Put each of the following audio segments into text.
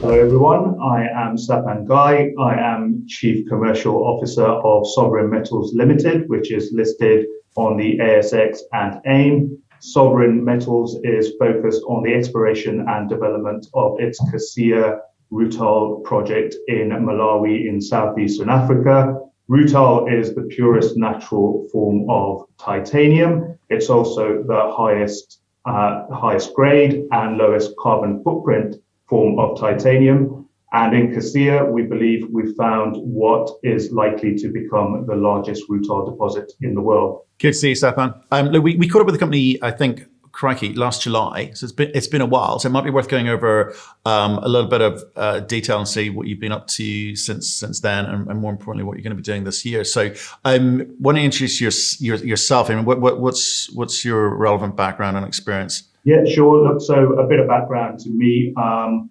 Hello everyone, I am Sapan Ghai. I am Chief Commercial Officer of Sovereign Metals Ltd, which is listed on the ASX and AIM. Sovereign Metals is focused on the exploration and development of its Kasiya Rutile project in Malawi in southeastern Africa. Rutile is the purest natural form of titanium. It's also the highest grade and lowest carbon footprint form of titanium. And in Kasiya, we believe we found what is likely to become the largest rutile deposit in the world. Good to see you, Sapan. Look, we caught up with the company, I think, crikey, last July. So it's been a while. So it might be worth going over a little bit of detail and see what you've been up to since then, and more importantly, what you're going to be doing this year. So why don't you introduce yourself? I mean, what's your relevant background and experience? Yeah, sure. Look, so a bit of background to me. I'm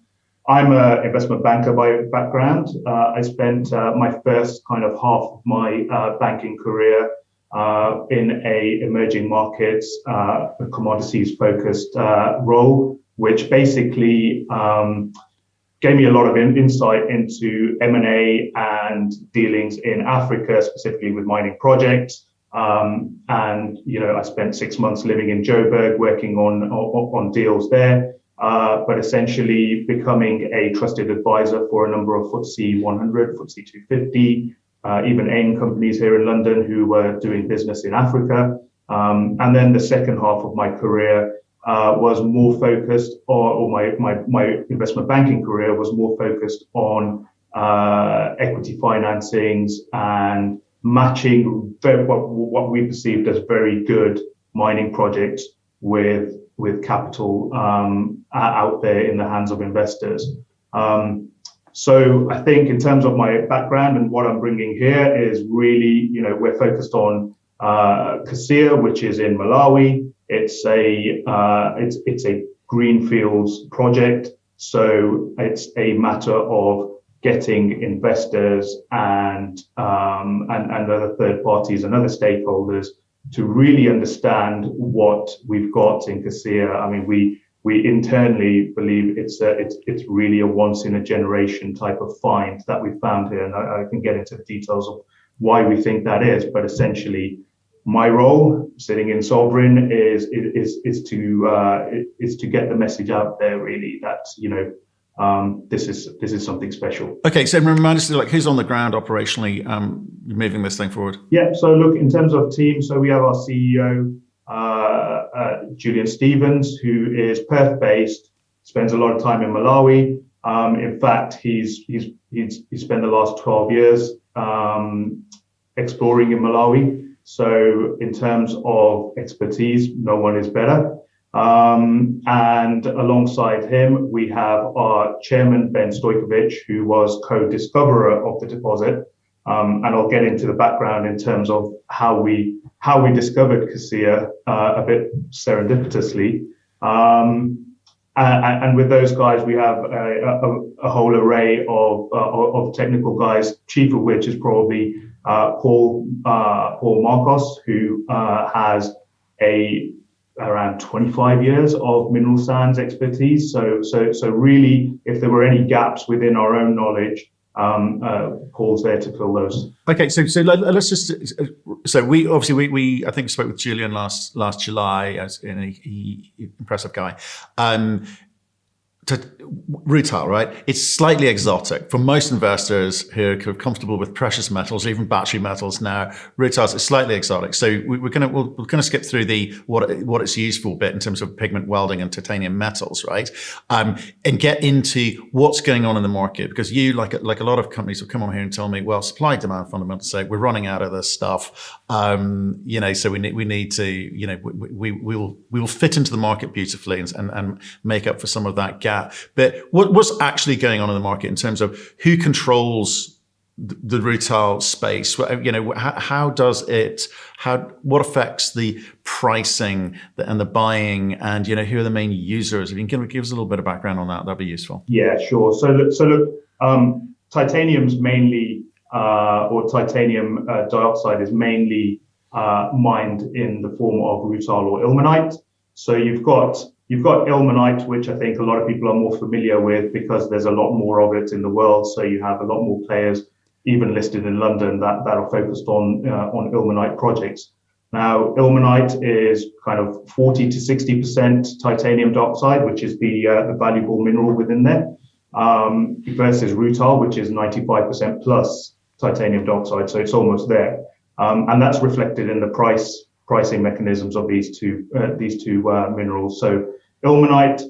an investment banker by background. I spent my first kind of half of my banking career in a emerging markets, commodities focused role, which basically gave me a lot of insight into M&A and dealings in Africa, specifically with mining projects. And I spent 6 months living in Joburg, working on deals there, but essentially becoming a trusted advisor for a number of FTSE 100, FTSE 250, even AIM companies here in London who were doing business in Africa. And then the second half of my career was more focused, or my investment banking career was more focused on equity financings and matching what we perceived as very good mining projects with capital out there in the hands of investors. So I think in terms of my background and what I'm bringing here is really, we're focused on Kasiya, which is in Malawi. It's a greenfields project, so it's a matter of getting investors and other third parties and other stakeholders to really understand what we've got in Kasiya. I mean, we internally believe it's really a once in a generation type of find that we found here, and I can get into the details of why we think that is. But essentially, my role sitting in Sovereign is to get the message out there, really, that this is something special. Okay, so remind us, who's on the ground operationally moving this thing forward? Yeah, so look, in terms of team, so we have our CEO, Julian Stevens, who is Perth-based, spends a lot of time in Malawi. In fact, he's spent the last 12 years exploring in Malawi. So in terms of expertise, no one is better. And alongside him, we have our chairman, Ben Stojkovic, who was co-discoverer of the deposit. And I'll get into the background in terms of how we discovered Kasiya a bit serendipitously. And with those guys, we have a whole array of technical guys, chief of which is probably Paul Marcos, who has around 25 years of mineral sands expertise. So really, if there were any gaps within our own knowledge, Paul's there to fill those. Okay, so let's just. So we obviously I think spoke with Julian last July, as he impressive guy. To rutile, right? It's slightly exotic for most investors who are kind of comfortable with precious metals, or even battery metals. Now, rutile is slightly exotic, so we're gonna skip through the what it's used for bit in terms of pigment welding and titanium metals, right? And get into what's going on in the market, because you, like a lot of companies, will come on here and tell me, well, supply demand fundamentals say we're running out of this stuff, so we need to, we will fit into the market beautifully and make up for some of that gap. But what's actually going on in the market in terms of who controls the rutile space? What affects the pricing and the buying, and who are the main users? If you can give us a little bit of background on that'd be useful. Yeah, sure. So look, titanium's mainly, or titanium dioxide is mainly mined in the form of rutile or ilmenite. So you've got You've got ilmenite, which I think a lot of people are more familiar with because there's a lot more of it in the world. So you have a lot more players, even listed in London, that are focused on ilmenite projects. Now, ilmenite is kind of 40 to 60% titanium dioxide, which is the valuable mineral within there, versus rutile, which is 95% plus titanium dioxide. So it's almost there, and that's reflected in the pricing mechanisms of these two minerals. So ilmenite,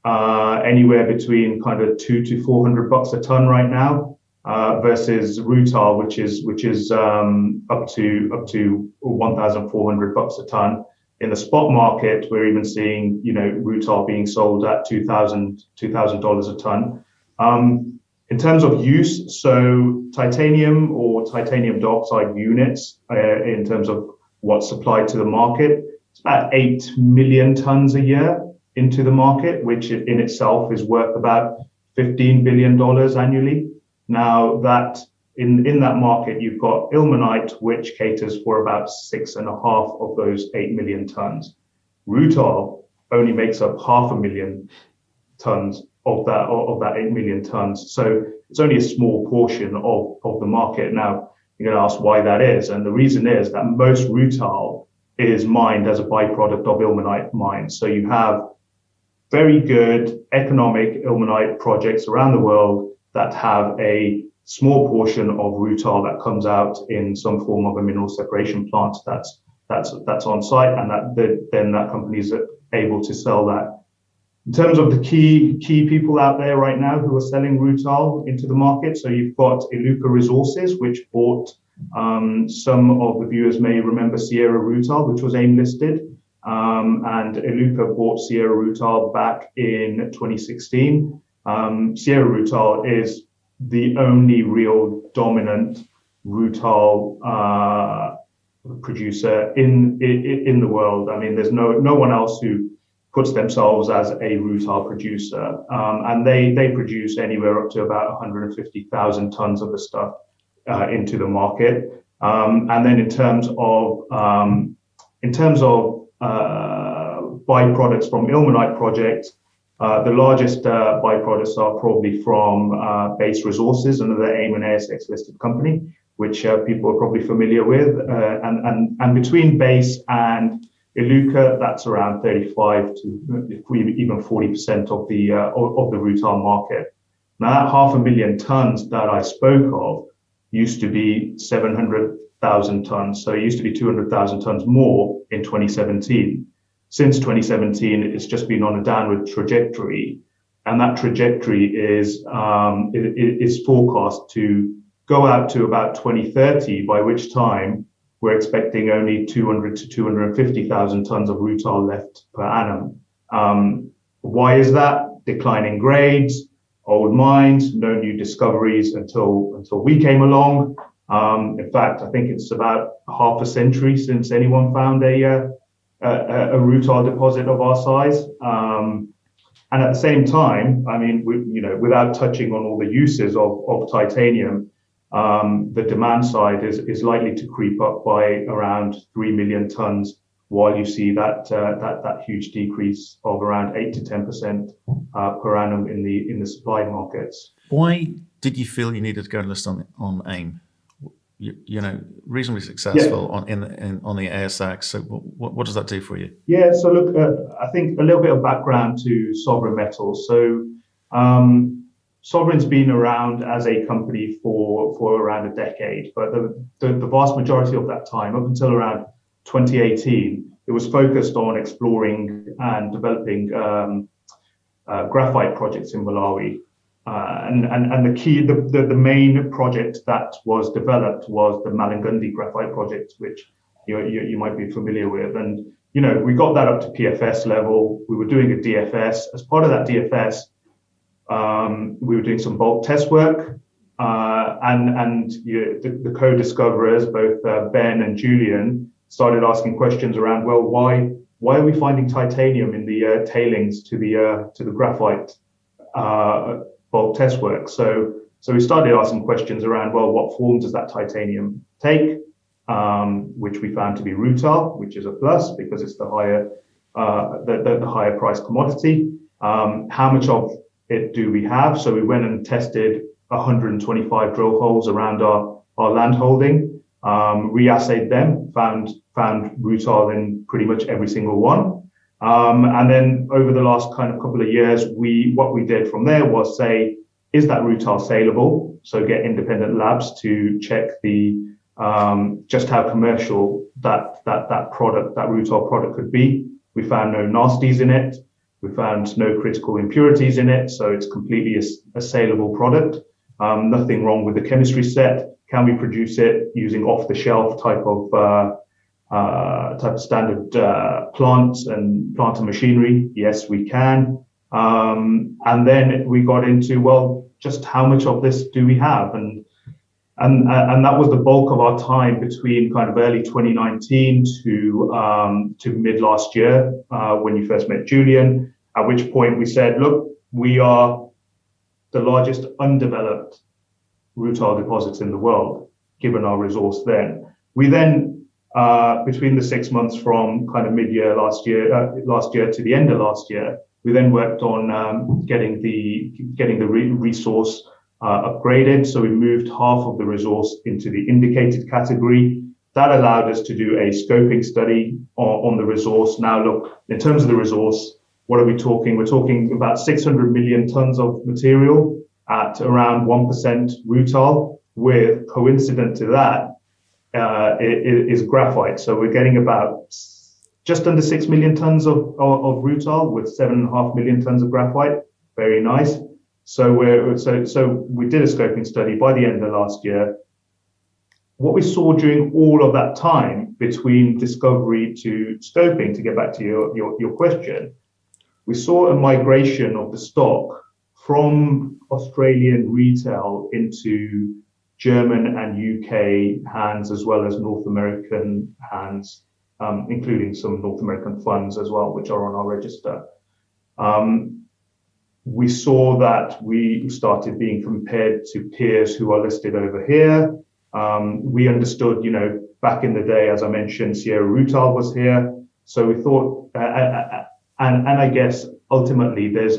anywhere between kind of $200 to $400 a ton right now, versus rutile, which is up to $1,400 a ton. In the spot market, we're even seeing rutile being sold at $2,000 a ton. In terms of use, so titanium or titanium dioxide units, in terms of what's supplied to the market, it's about 8 million tons a year into the market, which in itself is worth about $15 billion annually. Now, that in that market, you've got ilmenite, which caters for about 6.5 of those 8 million tons. Rutile only makes up 500,000 tons of that 8 million tons. So it's only a small portion of the market. Now, you're going to ask why that is. And the reason is that most rutile is mined as a byproduct of ilmenite mines. So you have very good economic ilmenite projects around the world that have a small portion of rutile that comes out in some form of a mineral separation plant that's on site, and then that company is able to sell that. In terms of the key people out there right now who are selling rutile into the market, so you've got Iluka Resources, which bought, some of the viewers may remember Sierra Rutile, which was AIM listed, and Iluka bought Sierra Rutile back in 2016. Sierra Rutile is the only real dominant rutile producer in the world. I mean, there's no one else who puts themselves as a rutile producer, and they produce anywhere up to about 150,000 tons of the stuff into the market. And then in terms of byproducts from ilmenite projects, the largest byproducts are probably from Base Resources, another AIM and ASX listed company, which people are probably familiar with. And between Base and Iluka, that's around 35 to even 40% of the rutile market. Now, that 500,000 tons that I spoke of used to be 700,000 tons. So it used to be 200,000 tons more in 2017. Since 2017, it's just been on a downward trajectory, and that trajectory is forecast to go out to about 2030, by which time we're expecting only 200 to 250,000 tons of rutile left per annum. Why is that? Declining grades, old mines, no new discoveries until we came along. In fact, I think it's about half a century since anyone found a rutile deposit of our size. And at the same time, I mean, without touching on all the uses of titanium, the demand side is likely to creep up by around 3 million tons, while you see that huge decrease of around 8 to 10% per annum in the supply markets. Why did you feel you needed to go and list on AIM? Reasonably successful on the ASX. So what does that do for you? Yeah, so look, I think a little bit of background to Sovereign Metals. So Sovereign's been around as a company for around a decade, but the vast majority of that time, up until around 2018, it was focused on exploring and developing graphite projects in Malawi. And the main project that was developed was the Malangundi graphite project, which you might be familiar with. And we got that up to PFS level. We were doing a DFS. As part of that DFS, we were doing some bulk test work, and the co-discoverers, both Ben and Julian, started asking questions around, well, why are we finding titanium in the tailings to the graphite bulk test work? So we started asking questions around, well, what form does that titanium take? Which we found to be rutile, which is a plus because it's the higher the higher price commodity. How much of it do we have? So we went and tested 125 drill holes around our land holding, reassayed them, found rutile in pretty much every single one. And then over the last kind of couple of years, what we did from there was say, is that rutile saleable? So get independent labs to check the just how commercial that product, that rutile product could be. We found no nasties in it. We found no critical impurities in it. So it's completely a saleable product. Nothing wrong with the chemistry set. Can we produce it using off-the-shelf type of standard plant and machinery? Yes, we can. And then we got into, well, just how much of this do we have? And that was the bulk of our time between kind of early 2019 to mid last year, when you first met Julian, at which point we said, look, we are the largest undeveloped rutile deposits in the world, given our resource then. We then, between the 6 months from kind of mid-year last year to the end of last year, we then worked on getting the resource upgraded. So we moved half of the resource into the indicated category. That allowed us to do a scoping study on the resource. Now, look, in terms of the resource, what are we talking? We're talking about 600 million tons of material at around 1% rutile, with, coincident to that, is graphite. So we're getting about just under 6 million tons of rutile with 7.5 million tons of graphite. Very nice. So we did a scoping study by the end of last year. What we saw during all of that time between discovery to scoping, to get back to your question, we saw a migration of the stock from Australian retail into German and UK hands, as well as North American hands, including some North American funds as well, which are on our register. We saw that we started being compared to peers who are listed over here. We understood, back in the day, as I mentioned, Sierra Rutile was here. So we thought, and I guess ultimately there's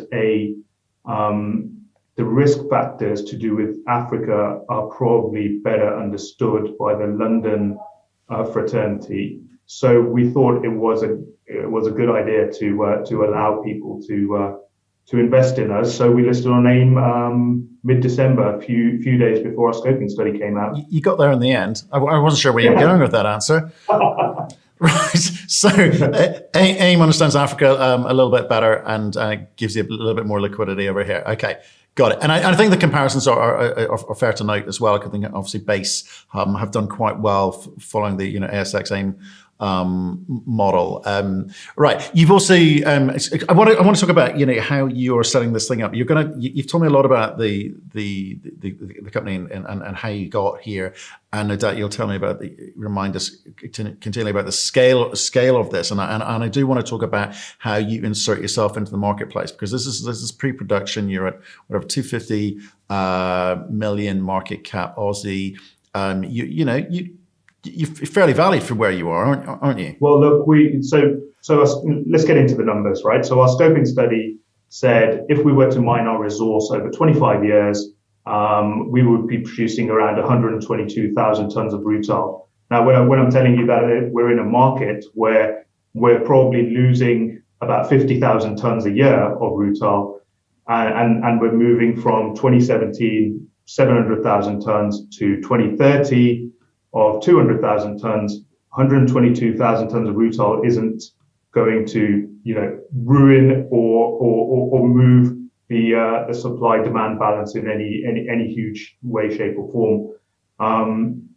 the risk factors to do with Africa are probably better understood by the London fraternity. So we thought it was a good idea to allow people to invest in us. So we listed our name mid-December, a few days before our scoping study came out. You got there in the end. I wasn't sure where you were going with that answer. Right. So AIM understands Africa a little bit better and gives you a little bit more liquidity over here. Okay. Got it. And I think the comparisons are fair to note as well. I think obviously Base have done quite well following the ASX AIM model. Right. You've also I want to talk about how you're setting this thing up. You've told me a lot about the company and how you got here, and no doubt you'll tell me about remind us continually about the scale of this. And I do want to talk about how you insert yourself into the marketplace, because this is pre-production. You're at whatever 250 million market cap Aussie. You're fairly valued for where you are, aren't you? Well, look, let's get into the numbers, right? So our scoping study said if we were to mine our resource over 25 years, we would be producing around 122,000 tons of rutile. Now, when I'm telling you that we're in a market where we're probably losing about 50,000 tons a year of rutile, and we're moving from 2017, 700,000 tons to 2030, of 200,000 tons, 122,000 tons of rutile isn't going to, ruin or move the supply-demand balance in any huge way, shape, or form.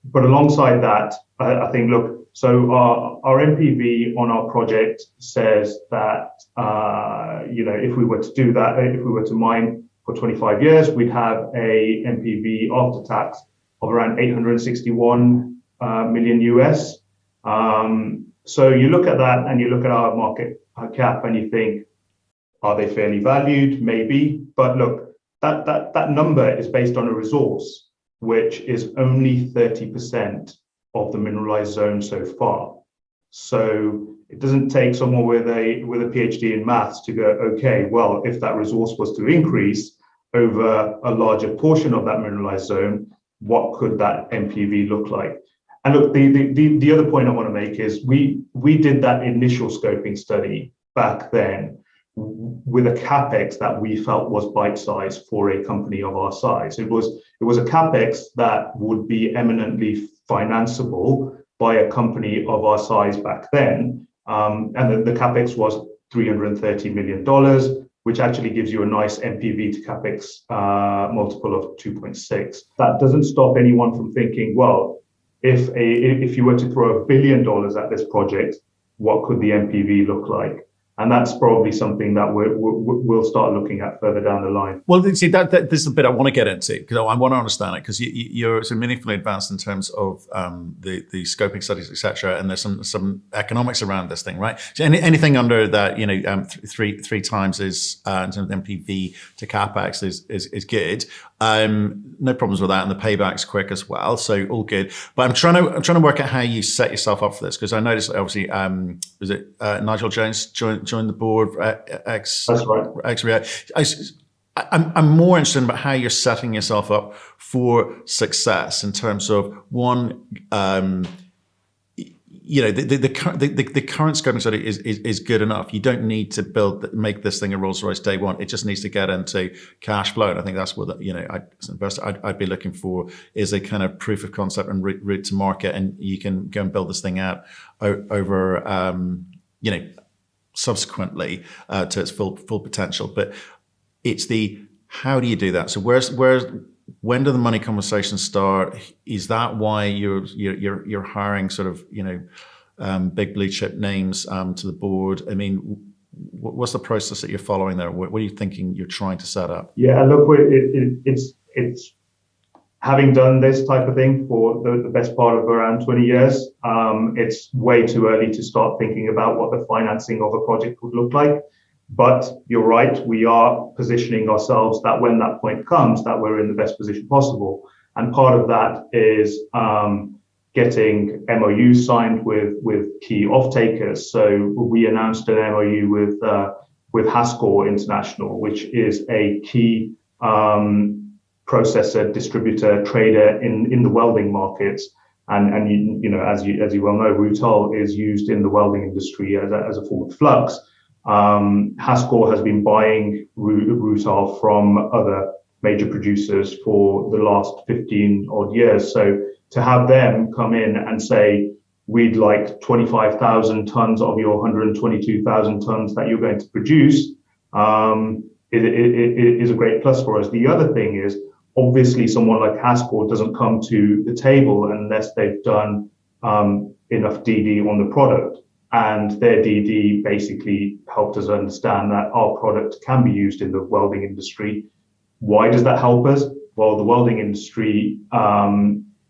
But alongside that, I think, look, so our NPV on our project says that, if we were to do that, if we were to mine for 25 years, we'd have a NPV after tax of around 861 million US. So you look at that and you look at our market cap and you think, are they fairly valued? Maybe. But look, that number is based on a resource which is only 30% of the mineralized zone so far. So it doesn't take someone with a PhD in maths to go, okay, well, if that resource was to increase over a larger portion of that mineralized zone, what could that NPV look like? And look, the other point I want to make is we did that initial scoping study back then with a capex that we felt was bite-sized for a company of our size. It was a capex that would be eminently financeable by a company of our size back then. And the capex was $330 million, which actually gives you a nice NPV to capex multiple of 2.6. That doesn't stop anyone from thinking, well, if you were to throw $1 billion at this project, what could the NPV look like? And that's probably something that we'll start looking at further down the line. Well, see, that this is the bit I want to get into, because I want to understand it, because you're so meaningfully advanced in terms of the scoping studies, etc. And there's some economics around this thing, right? So anything under that, three times is in terms of NPV to capex is good. No problems with that, and the payback's quick as well, so all good. But I'm trying to work out how you set yourself up for this, because I noticed obviously was it Nigel Jones joined the board That's right. I'm more interested about how you're setting yourself up for success in terms of one, the current scoping study is good enough. You don't need to make this thing a Rolls Royce day one. It just needs to get into cash flow. And I think that's what as an investor I'd be looking for, is a kind of proof of concept and route to market, and you can go and build this thing out over subsequently to its full potential. But it's how do you do that? So when do the money conversations start? Is that why you're hiring sort of big blue chip names to the board? I mean, what's the process that you're following there? What are you thinking you're trying to set up? Yeah, look, it's having done this type of thing for the best part of around 20 years. It's way too early to start thinking about what the financing of a project would look like. But you're right, we are positioning ourselves that when that point comes, that we're in the best position possible. And part of that is getting MOUs signed with key off-takers. So we announced an MOU with Hascore International, which is a key processor, distributor, trader in the welding markets. And as you well know, Rutile is used in the welding industry as a form of flux. Hascore has been buying Rutile from other major producers for the last 15 odd years. So to have them come in and say, we'd like 25,000 tons of your 122,000 tons that you're going to produce, it is a great plus for us. The other thing is, obviously, someone like Hascore doesn't come to the table unless they've done enough DD on the product. And their DD basically helped us understand that our product can be used in the welding industry. Why does that help us? Well, the welding industry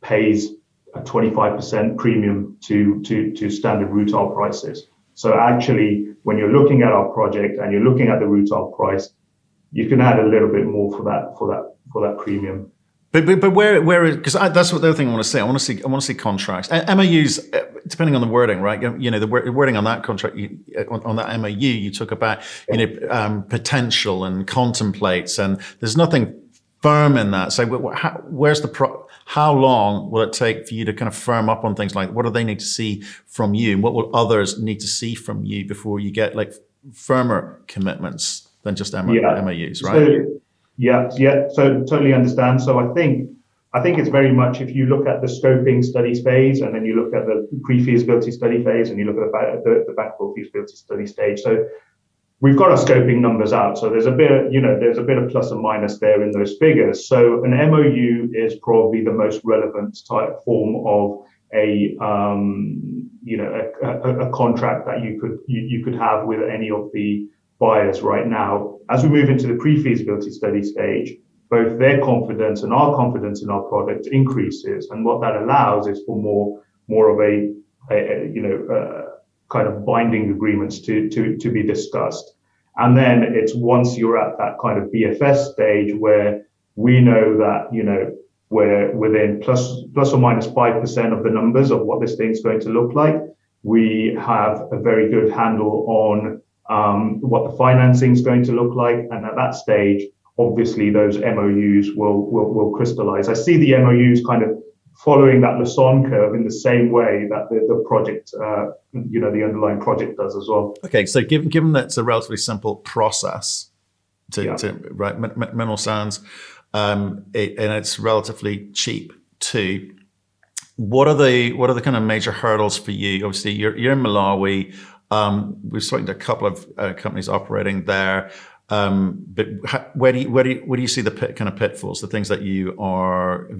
pays a 25% premium to standard Rutile prices. So actually, when you're looking at our project and you're looking at the Rutile price, you can add a little bit more for that premium. But where because that's what the other thing I want to say. I want to see contracts, MOUs, depending on the wording, right? The wording on that contract, on that MOU, you talk about potential and contemplates, and there's nothing firm in that. So how long will it take for you to kind of firm up on things like what do they need to see from you, and what will others need to see from you before you get like firmer commitments than just MOUs, right? So totally understand. So I think it's very much, if you look at the scoping studies phase, and then you look at the pre-feasibility study phase, and you look at the bankable feasibility study stage. So we've got our scoping numbers out. So there's a bit of plus and minus there in those figures. So an MOU is probably the most relevant type form of a contract that you could have with any of the buyers right now. As we move into the pre-feasibility study stage, both their confidence and our confidence in our product increases, and what that allows is for more of a kind of binding agreements to be discussed. And then it's once you're at that kind of BFS stage where we know that we're within plus or minus 5% of the numbers of what this thing's going to look like, We have a very good handle on what the financing is going to look like, and at that stage, obviously, those MOUs will crystallize. I see the MOUs kind of following that Lassonde curve in the same way that the project, the underlying project does as well. Okay, so given that it's a relatively simple process to right mineral sands, and it's relatively cheap too. What are the kind of major hurdles for you? Obviously, you're in Malawi. We've spoken to a couple of companies operating there. But where do you see the kind of pitfalls, the things that have you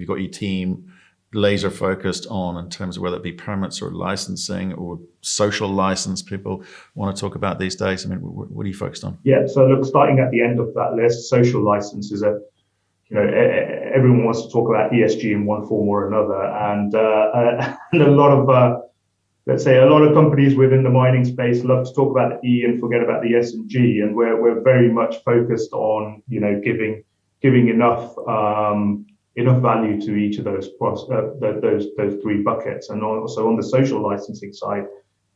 got your team laser focused on in terms of whether it be permits or licensing or social license people want to talk about these days? I mean, what are you focused on? Yeah, so look, starting at the end of that list, social license is everyone wants to talk about ESG in one form or another, and a lot of let's say a lot of companies within the mining space love to talk about the E and forget about the S and G, and we're very much focused on giving enough value to each of those three buckets. And also on the social licensing side,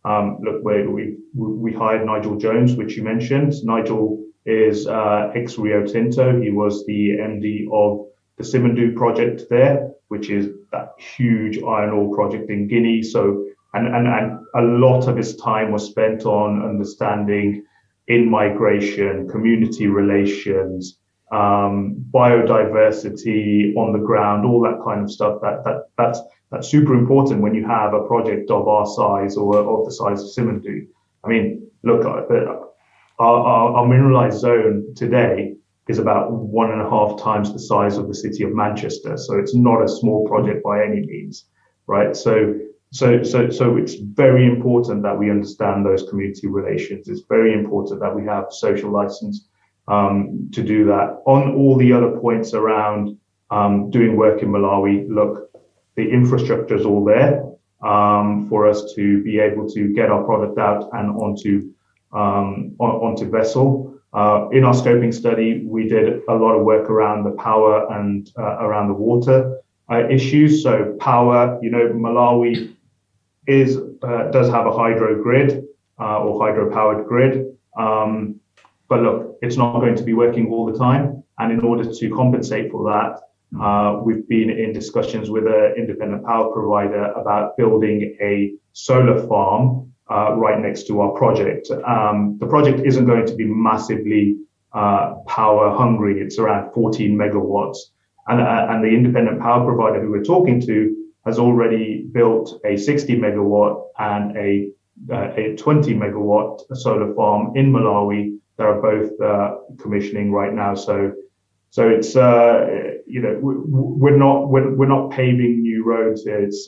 look, we hired Nigel Jones, which you mentioned. Nigel is ex Rio Tinto. He was the MD of the Simandou project there, which is that huge iron ore project in Guinea. So and a lot of his time was spent on understanding in-migration, community relations, biodiversity on the ground, all that kind of stuff. That's super important when you have a project of our size or of the size of Simandou. I mean, look, our mineralized zone today is about 1.5 times the size of the city of Manchester. So it's not a small project by any means, right? So it's very important that we understand those community relations. It's very important that we have social license to do that. On all the other points around doing work in Malawi, look, the infrastructure is all there for us to be able to get our product out and onto vessel. In our scoping study, we did a lot of work around the power and around the water issues. So power, Malawi does have a hydro grid or hydro-powered grid. But look, it's not going to be working all the time. And in order to compensate for that, we've been in discussions with an independent power provider about building a solar farm right next to our project. The project isn't going to be massively power hungry. It's around 14 megawatts. And the independent power provider who we're talking to has already built a 60 megawatt and a 20 megawatt solar farm in Malawi that are both commissioning right now. So it's we're not paving new roads. It's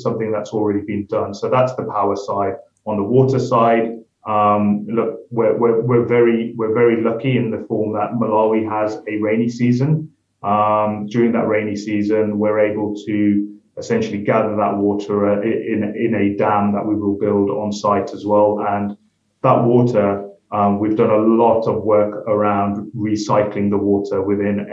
something that's already been done. So that's the power side. On the water side, look, we're very lucky in the form that Malawi has a rainy season. During that rainy season, we're able to essentially gather that water in a dam that we will build on site as well. And that water, we've done a lot of work around recycling the water within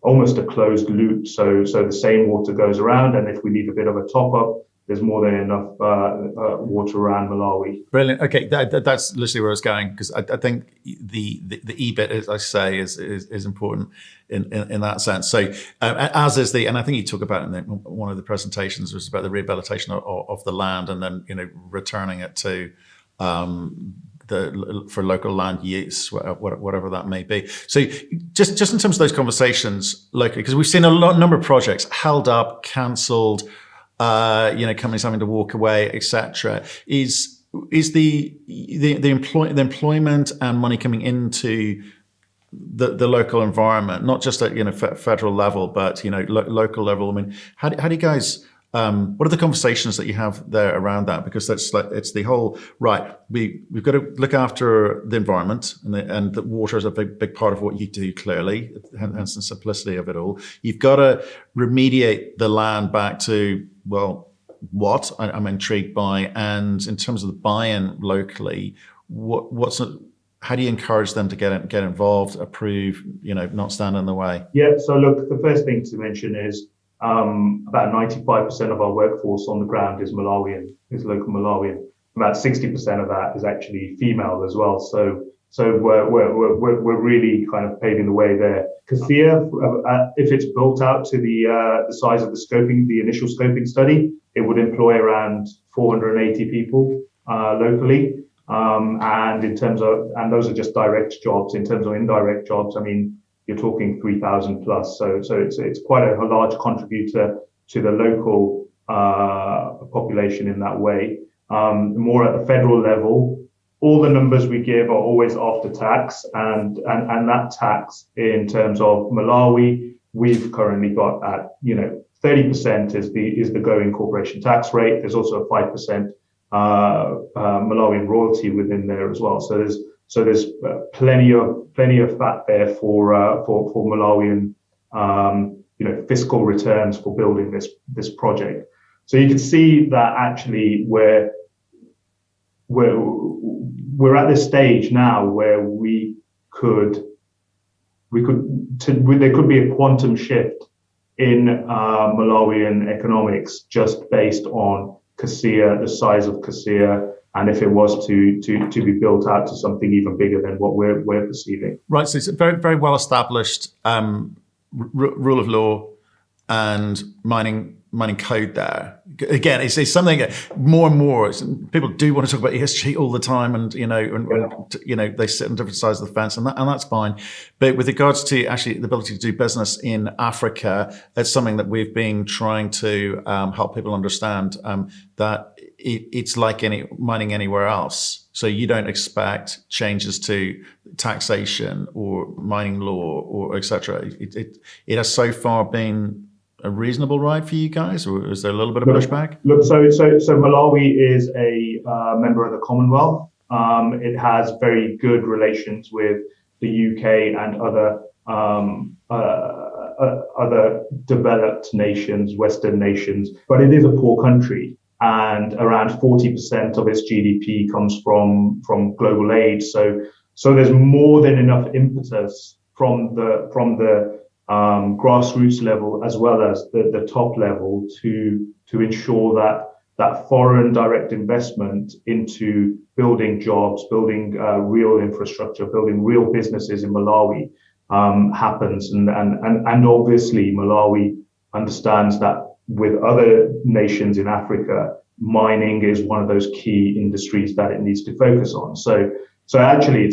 almost a closed loop. So the same water goes around, and if we need a bit of a top up, there's more than enough water around Malawi. Brilliant. Okay, that's literally where I was going, because I think the E bit, as I say, is important in that sense. So as is and I think you talk about it in one of the presentations was about the rehabilitation of the land and then returning it to for local land use, whatever that may be. So just in terms of those conversations locally, because we've seen a number of projects held up, cancelled. Companies having to walk away, etc. Is the employment and money coming into the local environment, not just at federal level, but local level? I mean, how do you guys? What are the conversations that you have there around that? Because it's the whole right. We've got to look after the environment, and the water is a big part of what you do. Clearly, hence the simplicity of it all. You've got to remediate the land back to what I'm intrigued by, and in terms of the buy-in locally, how do you encourage them to get involved, approve, not stand in the way? Yeah. So look, the first thing to mention is, about 95% of our workforce on the ground is Malawian, is local Malawian. About 60% of that is actually female as well. So we're really kind of paving the way there. Kasiya, if it's built out to the size of the initial scoping study, it would employ around 480 people locally. And those are just direct jobs. In terms of indirect jobs, I mean, you're talking 3,000 plus. So it's quite a large contributor to the local population in that way. More at the federal level, all the numbers we give are always after tax, and that tax in terms of Malawi, we've currently got at 30% is the going corporation tax rate. There's also a 5% Malawian royalty within there as well. So there's plenty of fat there for Malawian fiscal returns for building this project. So you can see that actually we're at this stage now where there could be a quantum shift in Malawian economics just based on Kasiya, the size of Kasiya, and if it was to be built out to something even bigger than what we're perceiving. Right, so it's a very, very well established rule of law and mining code there. Again, it's something more and more people do want to talk about ESG all the time, and they sit on different sides of the fence, and that's fine. But with regards to actually the ability to do business in Africa, it's something that we've been trying to help people understand that it's like mining anywhere else. So you don't expect changes to taxation or mining law or etc. It has so far been a reasonable ride for you guys, or is there a little bit of pushback? Look, so Malawi is a member of the Commonwealth. It has very good relations with the UK and other developed nations, Western nations, but it is a poor country, and around 40% of its GDP comes from global aid. So there's more than enough impetus from the grassroots level as well as the top level to ensure that foreign direct investment into building jobs, building real infrastructure, building real businesses in Malawi happens. And obviously Malawi understands that with other nations in Africa, mining is one of those key industries that it needs to focus on. So actually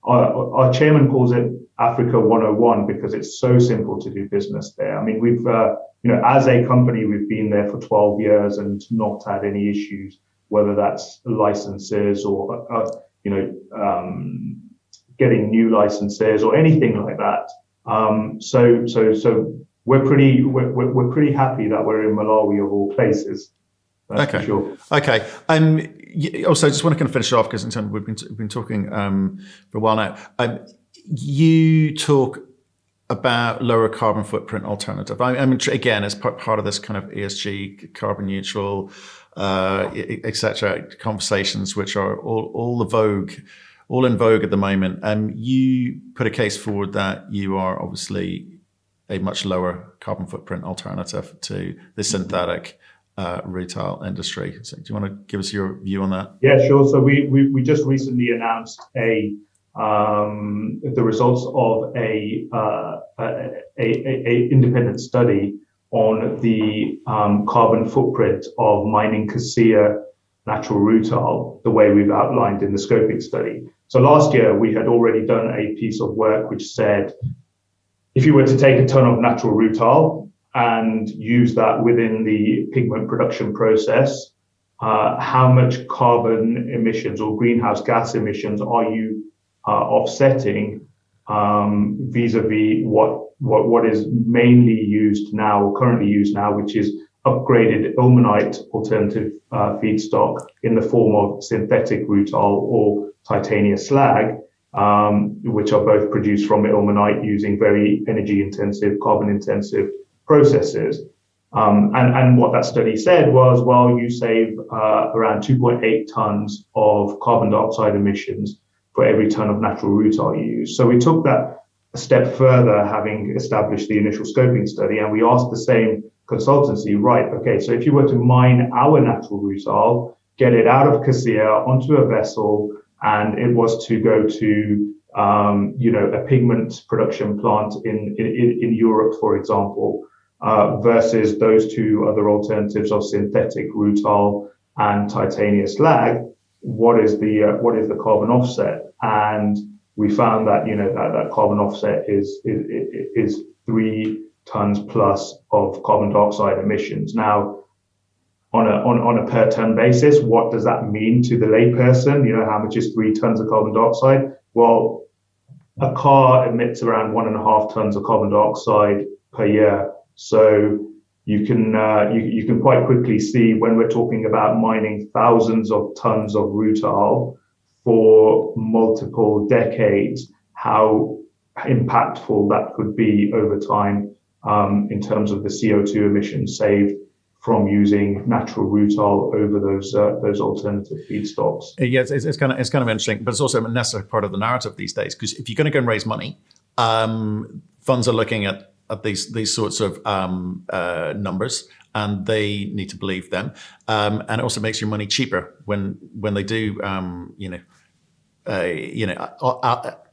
our chairman calls it Africa 101 because it's so simple to do business there. I mean, we've, as a company, we've been there for 12 years and not had any issues, whether that's licenses or, getting new licenses or anything like that. So we're pretty happy that we're in Malawi of all places. That's okay. For sure. Okay. Also, I just want to kind of finish off because in terms we've been talking for a while now. You talk about lower carbon footprint alternative. I mean, again, as part of this kind of ESG, carbon neutral, etc. conversations, which are all in vogue at the moment. You put a case forward that you are obviously a much lower carbon footprint alternative to the synthetic rutile industry. So do you want to give us your view on that? Yeah, sure. So we just recently announced the results of a independent study on the carbon footprint of mining Kasiya natural rutile, the way we've outlined in the scoping study. So last year we had already done a piece of work which said, if you were to take a ton of natural rutile and use that within the pigment production process, how much carbon emissions or greenhouse gas emissions are you offsetting vis-a-vis what is mainly used now or currently used now, which is upgraded ilmenite alternative feedstock in the form of synthetic rutile or titania slag, which are both produced from ilmenite using very energy intensive, carbon intensive processes. And what that study said was, well, you save around 2.8 tons of carbon dioxide emissions for every ton of natural rutile you use. So we took that step further, having established the initial scoping study, and we asked the same consultancy, right, okay, so if you were to mine our natural rutile, get it out of Kasiya onto a vessel, and it was to go to a pigment production plant in Europe, for example, versus those two other alternatives of synthetic rutile and titanium slag, what is the carbon offset? And we found that that carbon offset is 3 tons plus of carbon dioxide emissions. Now, on a per ton basis, what does that mean to the layperson? How much is 3 tons of carbon dioxide? Well, a car emits around 1.5 tons of carbon dioxide per year. So you can quite quickly see, when we're talking about mining thousands of tons of rutile for multiple decades, how impactful that could be over time in terms of the CO2 emissions saved from using natural rutile over those alternative feedstocks. Yes, it's kind of interesting, but it's also a necessary part of the narrative these days, because if you're going to go and raise money, funds are looking at these sorts of numbers, and they need to believe them, and it also makes your money cheaper when they do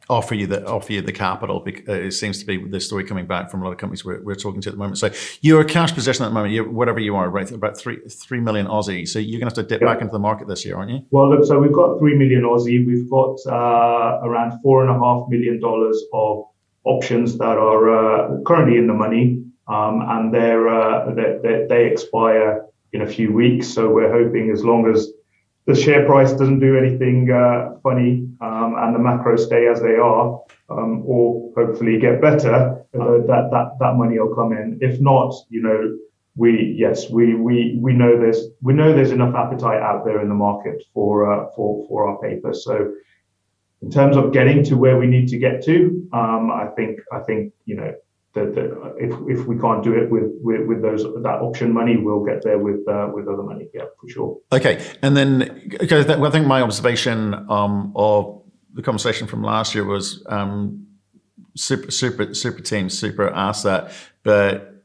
offer you the capital. It seems to be the story coming back from a lot of companies we're talking to at the moment. So your cash position at the moment, whatever you are, right, about 3 million Aussie. So you're going to have to dip back into the market this year, aren't you? Well, look, so we've got 3 million Aussie. We've got around $4.5 million of options that are currently in the money, and they expire in a few weeks. So we're hoping, as long as the share price doesn't do anything funny, and the macros stay as they are, or hopefully get better, that money will come in. If not, we know there's enough appetite out there in the market for our paper. So in terms of getting to where we need to get to, I think that if we can't do it with that option money, we'll get there with other money. Yeah, for sure. Okay, and then I think my observation of the conversation from last year was super team, super asset, but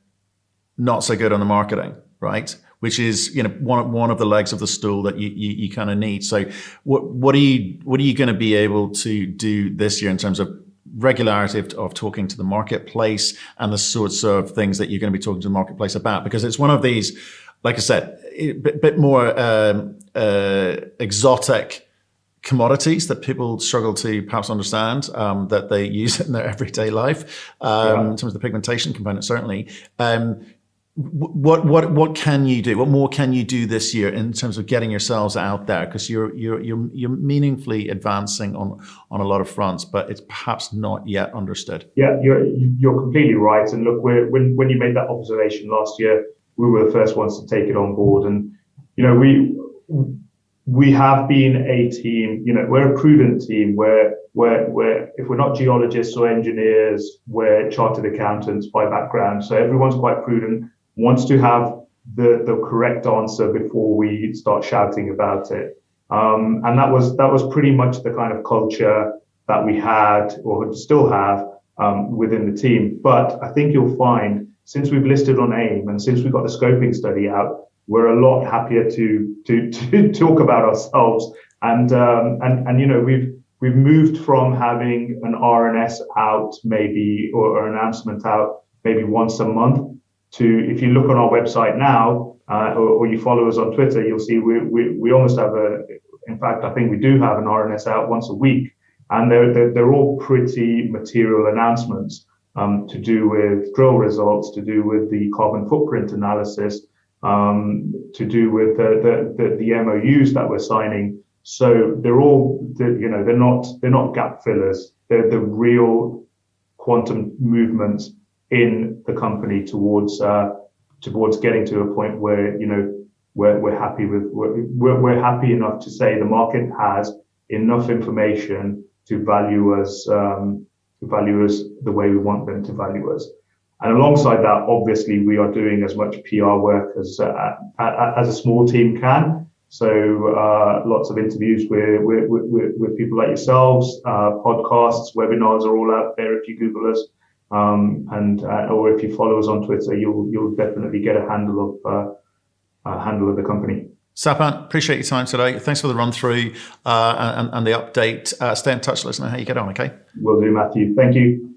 not so good on the marketing, right? Which is one of the legs of the stool that you kind of need. So what are you going to be able to do this year in terms of regularity of talking to the marketplace and the sorts of things that you're going to be talking to the marketplace about? Because it's one of these, like I said, a bit more exotic commodities that people struggle to perhaps understand, that they use in their everyday life, in terms of the pigmentation component, certainly. What can you do? What more can you do this year in terms of getting yourselves out there? Because you're meaningfully advancing on a lot of fronts, but it's perhaps not yet understood. Yeah, you're completely right. And look, when you made that observation last year, we were the first ones to take it on board. And we have been a team. We're a prudent team. Where if we're not geologists or engineers, we're chartered accountants by background. So everyone's quite prudent, wants to have the correct answer before we start shouting about it. And that was pretty much the kind of culture that we had, or still have, within the team. But I think you'll find, since we've listed on AIM and since we've got the scoping study out, we're a lot happier to talk about ourselves. And we've moved from having an RNS out maybe, or an announcement out maybe once a month, to, if you look on our website now, or you follow us on Twitter, you'll see we almost have in fact, I think we do have an RNS out once a week, and they're all pretty material announcements to do with drill results, to do with the carbon footprint analysis, to do with the MOUs that we're signing. So they're all, they're not gap fillers. They're the real quantum movements in the company towards getting to a point where we're happy with, we're happy enough to say the market has enough information to value us the way we want them to value us. And alongside that, obviously, we are doing as much PR work as a small team can. So lots of interviews with people like yourselves, podcasts, webinars are all out there if you Google us, or if you follow us on Twitter, you'll definitely get a handle of the company. Sapan, appreciate your time today. Thanks for the run through and the update. Stay in touch. Let us know how you get on. Okay. Will do, Matthew. Thank you.